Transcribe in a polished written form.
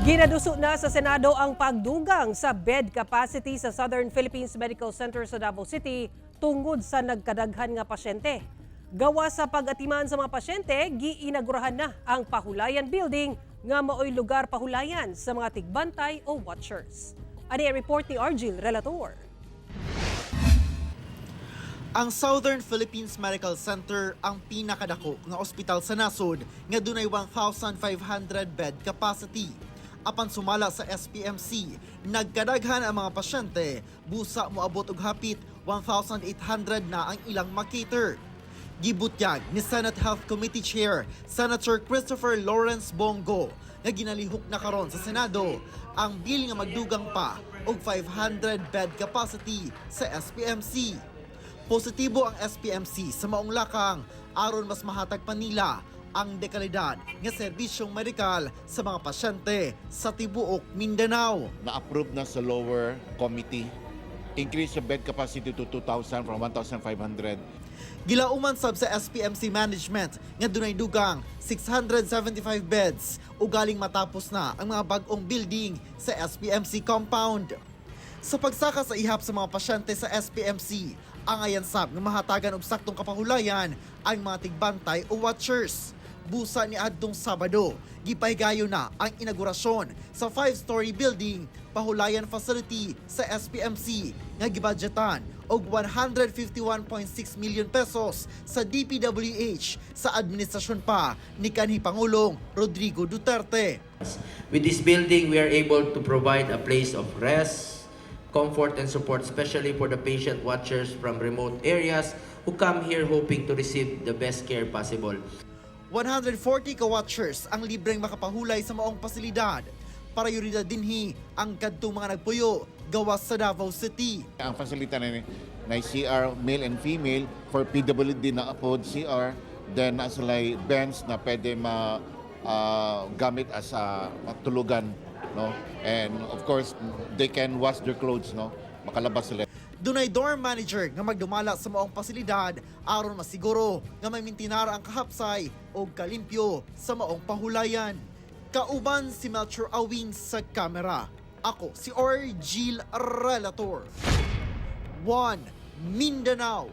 Ginaduso na sa Senado ang pagdugang sa bed capacity sa Southern Philippines Medical Center sa Davao City tungod sa nagkadaghan nga pasyente. Gawa sa pag-atiman sa mga pasyente, giinagurahan na ang Pahulayan Building nga maoy lugar pahulayan sa mga tigbantay o watchers. Ani ang report ni Argil Relator. Ang Southern Philippines Medical Center ang pinakadako nga ospital sa nasod nga dunay 1,500 bed capacity. Apan sumala sa SPMC, nagkadaghan ang mga pasyente, busa moabot og hapit 1,800 na ang ilang makater. Gibutyag ni Senate Health Committee Chair Senator Christopher Lawrence Bongo nga ginalihok na karon sa Senado ang bill nga magdugang pa og 500 bed capacity sa SPMC. Positibo ang SPMC sa maong lakang aron mas mahatag pa nila ang dekalidad nga serbisyong medikal sa mga pasyente sa tibuok Mindanao. Na-approve na sa lower committee. Increase the bed capacity to 2,000 from 1,500. Gilauman sab sa SPMC management nga dunay dugang 675 beds ugaling matapos na ang mga bag-ong building sa SPMC compound. Sa pagsaka sa ihap sa mga pasyente sa SPMC, ang ayan sab nga mahatagan og saktong kapahulayan ang mga tigbantay o watchers. Busa ni adtong Sabado, gipahigayon na ang inaugurasyon sa 5-story building pahulayan facility sa SPMC nga gibudgetan og 151.6 million pesos sa DPWH sa administrasyon pa ni kanhi Pangulong Rodrigo Duterte. With this building, we are able to provide a place of rest, comfort and support, especially for the patient watchers from remote areas who come here hoping to receive the best care possible. 140 ka-watchers ang libreng makapahulay sa maong pasilidad. Prioridad dinhi ang kadtong mga nagpuyo gawas sa Davao City. Ang fasilita na CR male and female for PWD na upod CR, then nasalay bench na pwede gamit as matulugan, no? And of course they can wash their clothes, no? Makalabas sila. Dunay dorm manager nga magdumala sa maong pasilidad aron masiguro nga may mintinar ang kahapsay o kalimpyo sa maong pahulayan. Kauban si Melchor Awing sa kamera. Ako si Argil Relator. 1 Mindanao.